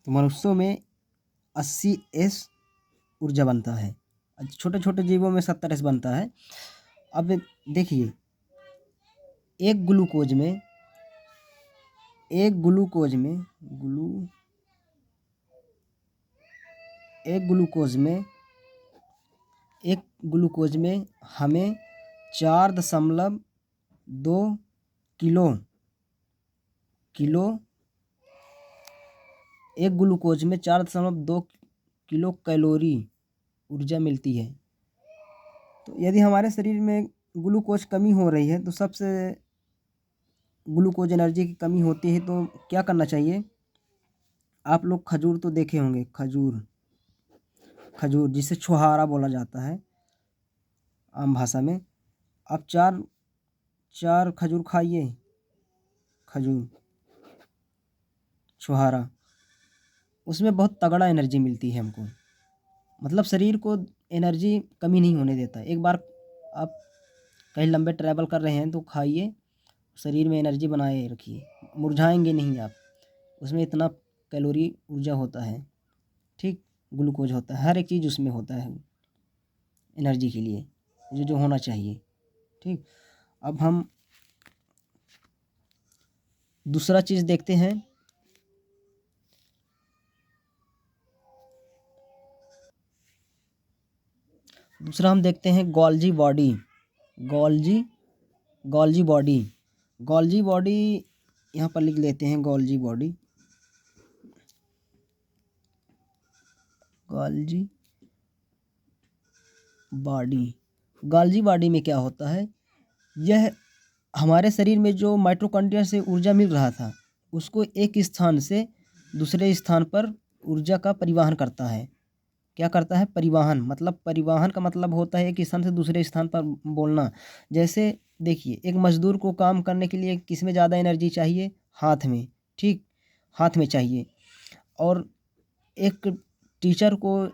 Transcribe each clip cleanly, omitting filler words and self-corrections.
तो मनुष्यों में 80 S ऊर्जा बनता है। छोटे छोटे जीवों में 70 S बनता है। अब देखिए, एक ग्लूकोज में एक ग्लूकोज में एक ग्लूकोज में हमें 4.2 किलो एक ग्लूकोज में 4.2 किलो कैलोरी ऊर्जा मिलती है। तो यदि हमारे शरीर में ग्लूकोज कमी हो रही है, तो सबसे ग्लूकोज एनर्जी की कमी होती है, तो क्या करना चाहिए? आप लोग खजूर तो देखे होंगे, खजूर जिसे छुहारा बोला जाता है आम भाषा में। आप चार खजूर खाइए, खजूर छुहारा, उसमें बहुत तगड़ा एनर्जी मिलती है हमको। मतलब शरीर को एनर्जी कमी नहीं होने देता। एक बार आप कहीं लंबे ट्रैवल कर रहे हैं तो खाइए, शरीर में एनर्जी बनाए रखिए, मुरझाएंगे नहीं आप। उसमें इतना कैलोरी ऊर्जा होता है, ठीक, ग्लूकोज होता है, हर एक चीज़ उसमें होता है एनर्जी के लिए, जो होना चाहिए, ठीक। अब हम दूसरा चीज़ देखते हैं। दूसरा हम देखते हैं गोल्जी बॉडी। गोल्जी बॉडी यहाँ पर लिख लेते हैं, गोल्जी बॉडी में क्या होता है? यह हमारे शरीर में जो माइटोकॉन्ड्रिया से ऊर्जा मिल रहा था, उसको एक स्थान से दूसरे स्थान पर ऊर्जा का परिवहन करता है। क्या करता है? परिवहन। मतलब परिवहन का मतलब होता है एक स्थान से दूसरे स्थान पर बोलना। जैसे देखिए, एक मजदूर को काम करने के लिए किस में ज़्यादा एनर्जी चाहिए? हाथ में, ठीक, हाथ में चाहिए। और एक टीचर को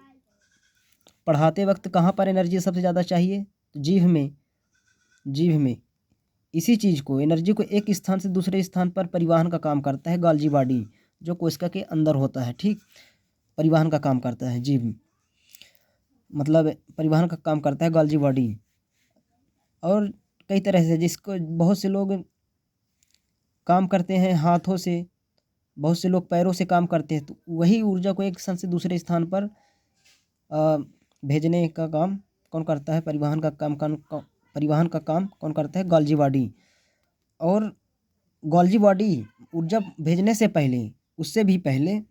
पढ़ाते वक्त कहाँ पर एनर्जी सबसे ज़्यादा चाहिए? जीभ में। इसी चीज़ को, एनर्जी को एक स्थान से दूसरे स्थान पर परिवहन का काम करता है गोल्जी बॉडी, जो कोशिका के अंदर होता है, ठीक, परिवहन का काम करता है। जीभ मतलब परिवहन का काम करता है गोल्जी बॉडी। और कई तरह से, जिसको बहुत से लोग काम करते हैं हाथों से, बहुत से लोग पैरों से काम करते हैं। तो वही ऊर्जा को एक स्थान से दूसरे स्थान पर भेजने का काम कौन करता है? परिवहन का काम कौन करता है? Golgi body. और गोल्जी बॉडी ऊर्जा भेजने से पहले, उससे भी पहले,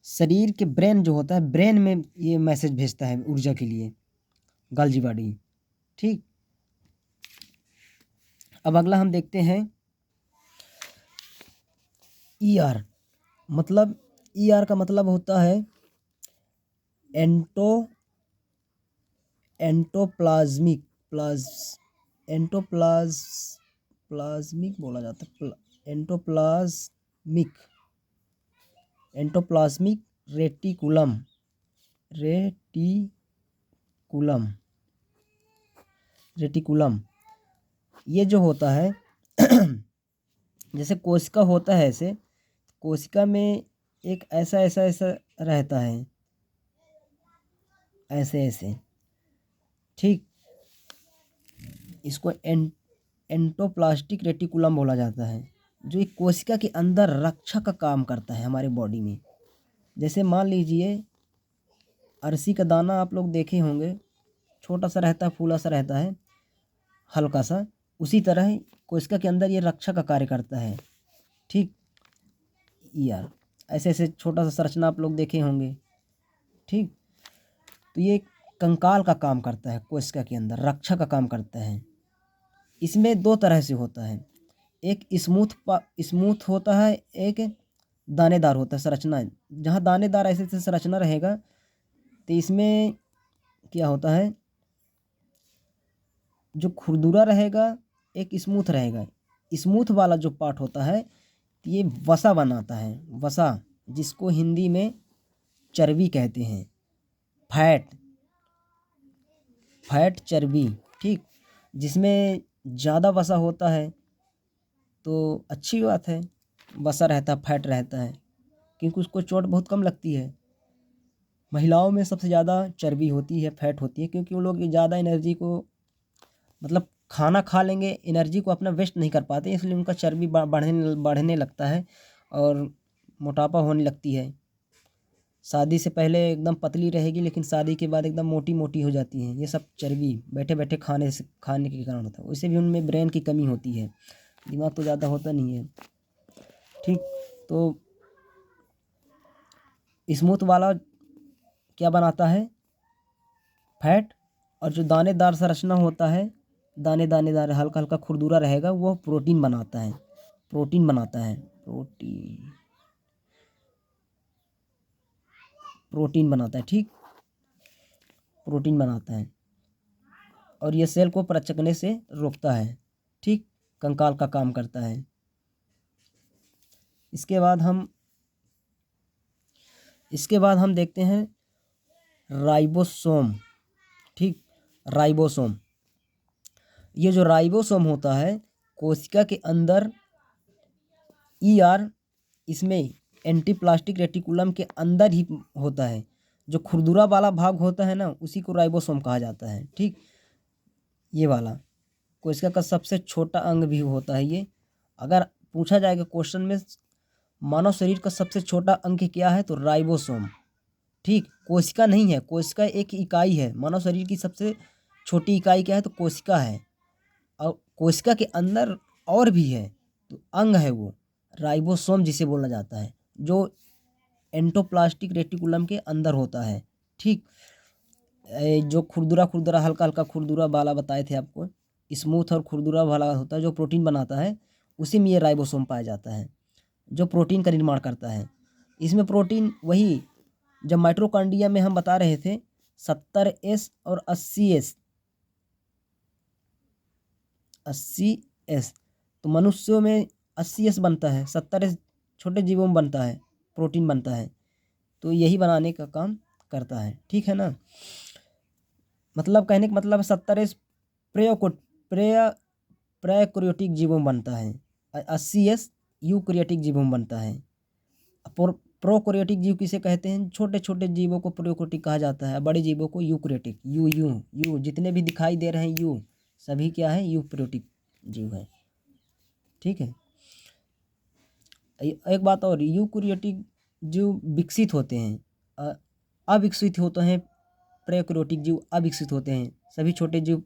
शरीर के ब्रेन जो होता है, ब्रेन में ये मैसेज भेजता है ऊर्जा के लिए, गोल्जी बॉडी, ठीक। अब अगला हम देखते हैं ER। मतलब ER का मतलब होता है एंटोप्लाज्मिक बोला जाता है, एंटोप्लाज्मिक रेटिकुलम। ये जो होता है जैसे कोशिका होता है, ऐसे कोशिका में एक ऐसा रहता है, ऐसे, ठीक। इसको एंटोप्लास्टिक रेटिकुलम बोला जाता है, जो एक कोशिका के अंदर रक्षा का काम करता है हमारे बॉडी में। जैसे मान लीजिए, अरसी का दाना आप लोग देखे होंगे, छोटा सा रहता है, फूला सा रहता है, हल्का सा। उसी तरह कोशिका के अंदर ये रक्षा का कार्य करता है, ठीक। ER ऐसे छोटा सा संरचना आप लोग देखे होंगे, ठीक। तो ये कंकाल का काम करता है, कोशिका के अंदर रक्षा का काम करता है। इसमें दो तरह से होता है, एक स्मूथ होता है, एक दानेदार होता है संरचना। जहाँ दानेदार ऐसे संरचना रहेगा, तो इसमें क्या होता है, जो खुरदुरा रहेगा, एक स्मूथ रहेगा। स्मूथ वाला जो पार्ट होता है, ये वसा बनाता है, वसा, जिसको हिंदी में चर्बी कहते हैं, फैट चर्बी, ठीक। जिसमें ज़्यादा वसा होता है तो अच्छी बात है, वसा रहता है, फैट रहता है, क्योंकि उसको चोट बहुत कम लगती है। महिलाओं में सबसे ज़्यादा चर्बी होती है, फैट होती है, क्योंकि वो लोग ज़्यादा एनर्जी को मतलब खाना खा लेंगे, एनर्जी को अपना वेस्ट नहीं कर पाते, इसलिए उनका चर्बी बढ़ने लगता है और मोटापा होने लगती है। शादी से पहले एकदम पतली रहेगी, लेकिन शादी के बाद एकदम मोटी मोटी हो जाती हैं। ये सब चर्बी बैठे बैठे खाने के कारण होता है। वैसे भी उनमें ब्रेन की कमी होती है, दिमाग तो ज़्यादा होता नहीं है। ठीक, तो स्मूथ वाला क्या बनाता है? फैट। और जो दानेदार संरचना होता है, दानेदार हल्का हल्का खुरदुरा रहेगा, वो प्रोटीन बनाता है। प्रोटीन बनाता है। ठीक, प्रोटीन बनाता है और ये सेल को परचकने से रोकता है। ठीक, कंकाल का काम करता है। इसके बाद हम देखते हैं राइबोसोम। ठीक, राइबोसोम। ये जो राइबोसोम होता है, कोशिका के अंदर इसमें एंटीप्लास्टिक रेटिकुलम के अंदर ही होता है। जो खुरदुरा वाला भाग होता है ना, उसी को राइबोसोम कहा जाता है। ठीक, ये वाला कोशिका का सबसे छोटा अंग भी होता है ये। अगर पूछा जाएगा क्वेश्चन में मानव शरीर का सबसे छोटा अंग क्या है, तो राइबोसोम। ठीक, कोशिका नहीं है, कोशिका एक इकाई है। मानव शरीर की सबसे छोटी इकाई क्या है, तो कोशिका है। और कोशिका के अंदर और भी है, तो अंग है वो राइबोसोम जिसे बोला जाता है, जो एंडोप्लास्टिक रेटिकुलम के अंदर होता है। ठीक, जो खुरदुरा हल्का हल्का खुरदुरा वाला बताए थे आपको, स्मूथ और खुरदुरा वाला होता है जो प्रोटीन बनाता है, उसी में ये राइबोसोम पाया जाता है, जो प्रोटीन का निर्माण करता है। इसमें प्रोटीन वही जब माइटोकॉन्ड्रिया में हम बता रहे थे 70S और 80S, तो मनुष्यों में 80S बनता है, 70S छोटे जीवों में बनता है, प्रोटीन बनता है। तो यही बनाने का काम करता है। ठीक है ना, मतलब कहने का मतलब 70S प्रोकैरियोटिक जीवों में बनता है, 80S यूकैरियोटिक जीवों में बनता है। प्रोकैरियोटिक जीव किसे कहते हैं? छोटे छोटे जीवों को प्रोकैरियोटिक कहा जाता है, बड़े जीवों को यूकैरियोटिक। यू जितने भी दिखाई दे रहे हैं यू सभी क्या है? यूकैरियोटिक जीव है। ठीक है, एक बात और, यूकैरियोटिक जीव विकसित होते हैं, अविकसित होते हैं। प्रोकैरियोटिक जीव अविकसित होते हैं। सभी छोटे जीव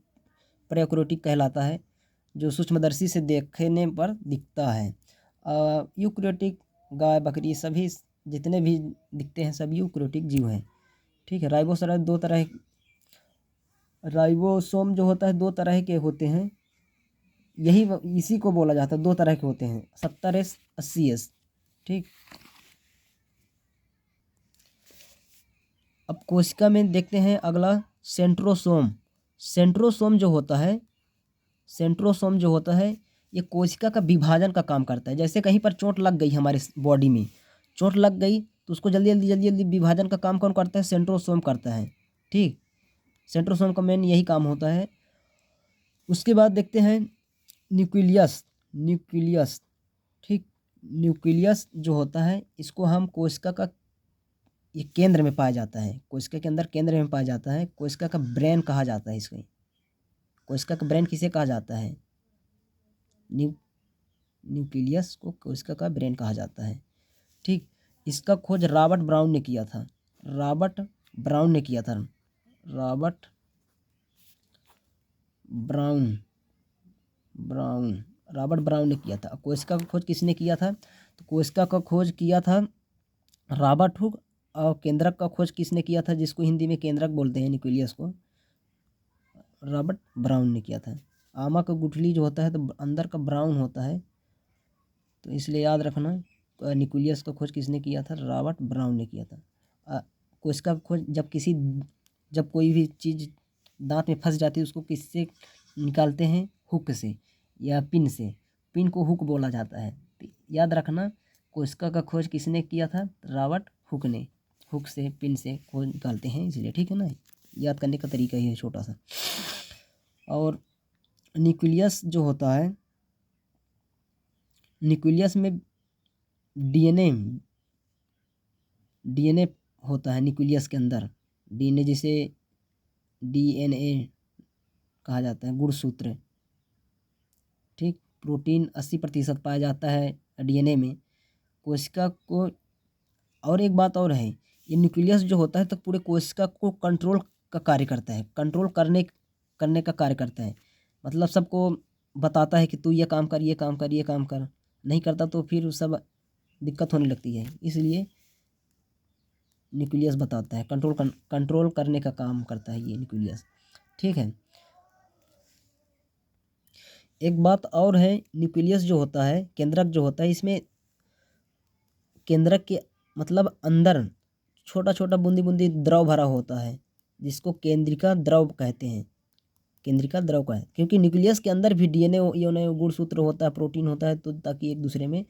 प्रोकैरियोटिक कहलाता है, जो सूक्ष्मदर्शी से देखने पर दिखता है। यूकैरियोटिक गाय बकरी सभी जितने भी दिखते हैं सब यूकैरियोटिक जीव हैं। ठीक है, राइबोसोम जो होता है 2 तरह के होते हैं, इसी को बोला जाता है। 2 तरह के होते हैं, 70S 80S। ठीक, अब कोशिका में देखते हैं अगला सेंट्रोसोम। सेंट्रोसोम जो होता है ये कोशिका का विभाजन का काम करता है। जैसे कहीं पर चोट लग गई, हमारे बॉडी में चोट लग गई, तो उसको जल्दी जल्दी विभाजन का काम कौन करता है? सेंट्रोसोम करता है। ठीक, सेंट्रोसोम का मेन यही काम होता है। उसके बाद देखते हैं न्यूक्लियस। ठीक, न्यूक्लियस जो होता है, इसको हम कोशिका का ये केंद्र में पाया जाता है, कोशिका के अंदर केंद्र में पाया जाता है। कोशिका का ब्रेन कहा जाता है इसको। कोशिका का ब्रेन किसे कहा जाता है? न्यूक्लियस को कोशिका का ब्रेन कहा जाता है। ठीक, इसका खोज रॉबर्ट ब्राउन ने किया था। रॉबर्ट ब्राउन ने किया था। कोशिका का खोज किसने किया था? तो कोशिका का खोज किया था रॉबर्ट हुक। और केंद्रक का खोज किसने किया था, जिसको हिंदी में केंद्रक बोलते हैं न्यूक्लियस को? रॉबर्ट ब्राउन ने किया था। आमा का गुठली जो होता है तो अंदर का ब्राउन होता है, तो इसलिए याद रखना, न्यूक्लियस का खोज किसने किया था? रॉबर्ट ब्राउन ने किया था। कोशिका का खोज जब कोई भी चीज़ दांत में फंस जाती है, उसको किससे निकालते हैं? हुक से या पिन से। पिन को हुक बोला जाता है। तो याद रखना, कोशिका का खोज किसने किया था? रॉबर्ट हुक ने। हुक से, पिन से खोज निकालते हैं इसलिए। ठीक है ना, याद करने का तरीका ही है छोटा सा। और न्यूक्लियस जो होता है, न्यूक्लियस में डीएनए डीएनए होता है न्यूक्लियस के अंदर। डीएनए जिसे डीएनए कहा जाता है, गुणसूत्र। ठीक, प्रोटीन 80% पाया जाता है डीएनए में। कोशिका को, और एक बात और है, ये न्यूक्लियस जो होता है तो पूरे कोशिका को कंट्रोल का कार्य करता है, कंट्रोल करने करने का कार्य करता है। मतलब सबको बताता है कि तू ये काम कर, ये काम कर, ये काम कर। नहीं करता तो फिर सब दिक्कत होने लगती है, इसलिए न्यूक्लियस बताता है, कंट्रोल करने का काम करता है ये न्यूक्लियस। ठीक है, एक बात और है, न्यूक्लियस जो होता है, केंद्रक जो होता है, इसमें केंद्रक के मतलब अंदर छोटा छोटा बूंदी बूंदी द्रव भरा होता है, जिसको केंद्रिका द्रव कहते हैं। केंद्रिका द्रव का है, क्योंकि न्यूक्लियस के अंदर भी डीएनए योने गुणसूत्र होता है, प्रोटीन होता है, तो ताकि एक दूसरे में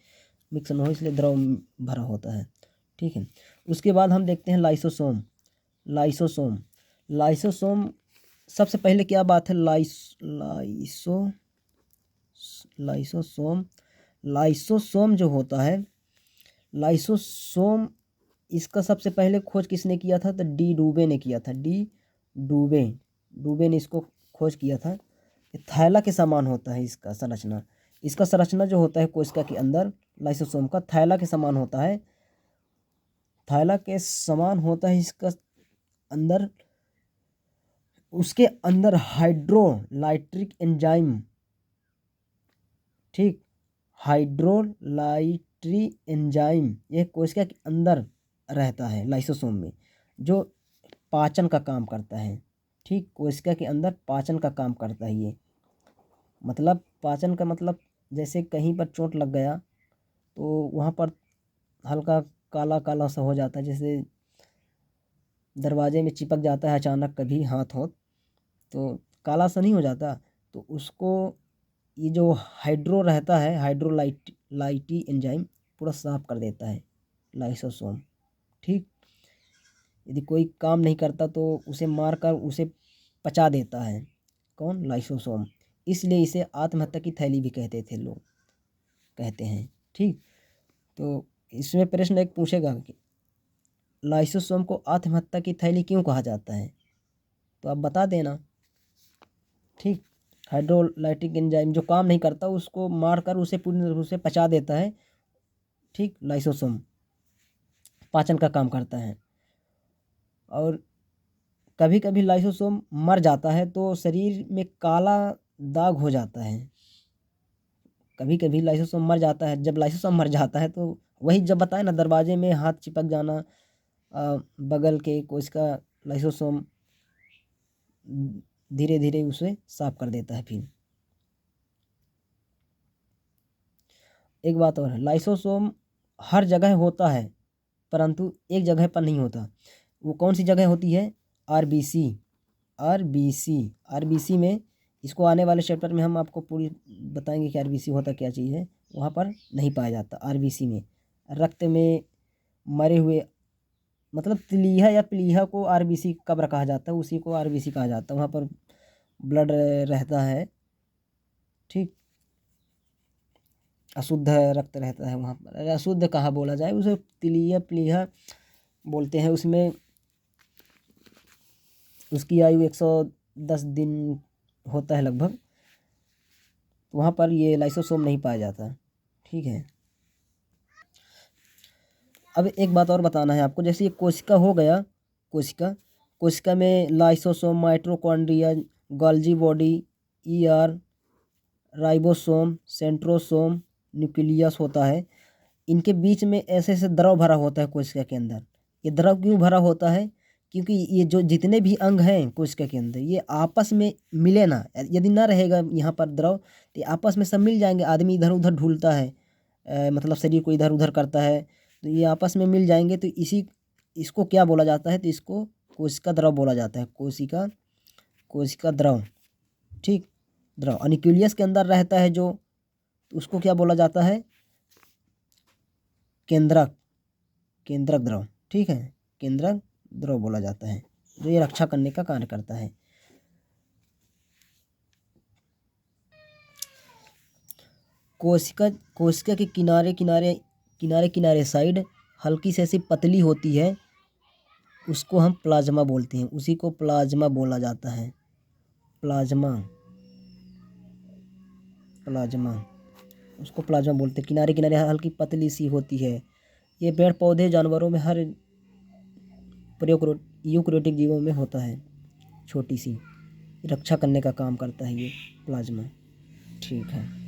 मिक्स न हो, इसलिए द्रव भरा होता है। ठीक है, उसके बाद हम देखते हैं लाइसोसोम। लाइसोसोम लाइसोसोम सबसे पहले क्या बात है, लाइसोसोम लाइसोसोम जो होता है, लाइसोसोम इसका सबसे पहले खोज किसने किया था, तो डी डूबे ने किया था। डूबे ने इसको खोज किया था। थैला के समान होता है इसका संरचना। इसका संरचना जो होता है कोशिका के अंदर, लाइसोसोम का थैला के समान होता है। थैला के समान होता है इसका अंदर, उसके अंदर हाइड्रोलाइट्रिक एंजाइम, ठीक, हाइड्रोलाइट्री एंजाइम ये कोशिका के अंदर रहता है लाइसोसोम में, जो पाचन का काम करता है। ठीक, कोशिका के अंदर पाचन का काम करता है ये। मतलब पाचन का मतलब, जैसे कहीं पर चोट लग गया तो वहाँ पर हल्का काला काला सा हो जाता है, जैसे दरवाजे में चिपक जाता है अचानक कभी हाथ हो तो काला सा नहीं हो जाता, तो उसको ये जो हाइड्रो रहता है, हाइड्रोलाइटी एंजाइम पूरा साफ कर देता है लाइसोसोम। ठीक, यदि कोई काम नहीं करता तो उसे मारकर उसे पचा देता है, कौन, लाइसोसोम। इसलिए इसे आत्महत्या की थैली भी कहते थे लोग, कहते हैं। ठीक, तो इसमें प्रश्न एक पूछेगा कि लाइसोसोम को आत्महत्या की थैली क्यों कहा जाता है, तो आप बता देना। ठीक, हाइड्रोलाइटिक एंजाइम जो काम नहीं करता उसको मारकर उसे पूरी रूप से पचा देता है। ठीक, लाइसोसोम पाचन का काम करता है। और कभी कभी लाइसोसोम मर जाता है तो शरीर में काला दाग हो जाता है। कभी कभी लाइसोसोम मर जाता है, जब लाइसोसोम मर जाता है तो वही जब बताए ना, दरवाजे में हाथ चिपक जाना, बगल के कोशिका लाइसोसोम धीरे धीरे उसे साफ कर देता है। फिर एक बात और है, लाइसोसोम हर जगह होता है परंतु एक जगह पर नहीं होता। वो कौन सी जगह होती है, आरबीसी। आरबीसी में, इसको आने वाले चैप्टर में हम आपको पूरी बताएंगे कि आरबीसी होता क्या चीज़ है। वहाँ पर नहीं पाया जाता आरबीसी में। रक्त में मरे हुए, मतलब तिलिया या प्लीहा को आरबीसी कब्र कहा जाता है, उसी को आरबीसी कहा जाता है। वहाँ पर ब्लड रहता है। ठीक, अशुद्ध रक्त रहता है वहाँ पर। अरे अशुद्ध कहाँ बोला जाए उसे, तिलिया प्लीहा बोलते हैं। उसमें उसकी आयु 110 दिन होता है लगभग। वहाँ पर ये लाइसोसोम नहीं पाया जाता। ठीक है, अब एक बात और बताना है आपको, जैसे ये कोशिका हो गया, कोशिका कोशिका में lysosome, mitochondria, Golgi body, ER, ribosome, centrosome, nucleus होता है। इनके बीच में ऐसे ऐसे द्रव भरा होता है कोशिका के अंदर। ये द्रव क्यों भरा होता है, क्योंकि ये जो जितने भी अंग हैं कोशिका के अंदर, ये आपस में मिले ना, यदि ना रहेगा यहाँ पर द्रव तो आपस में सब मिल जाएंगे। आदमी इधर उधर ढूलता है, मतलब शरीर को इधर उधर करता है, तो ये आपस में मिल जाएंगे, तो इसको क्या बोला जाता है, तो इसको कोशिका द्रव बोला जाता है। कोशिका द्रव। ठीक, द्रव। और न्यूक्लियस के अंदर रहता है जो, तो उसको क्या बोला जाता है, केंद्रक। केंद्रक द्रव। ठीक है, केंद्रक द्रव बोला जाता है, जो ये रक्षा करने का कार्य करता है। कोशिका कोशिका के किनारे किनारे साइड हल्की से ऐसी पतली होती है, उसको हम प्लाज्मा बोलते हैं। उसी को प्लाज्मा बोला जाता है। प्लाज्मा, प्लाज्मा, उसको प्लाज्मा बोलते हैं। किनारे किनारे हल्की पतली सी होती है। ये पेड़ पौधे जानवरों में हर यूकैरियोटिक जीवों में होता है। छोटी सी रक्षा करने का काम करता है ये प्लाज्मा। ठीक है।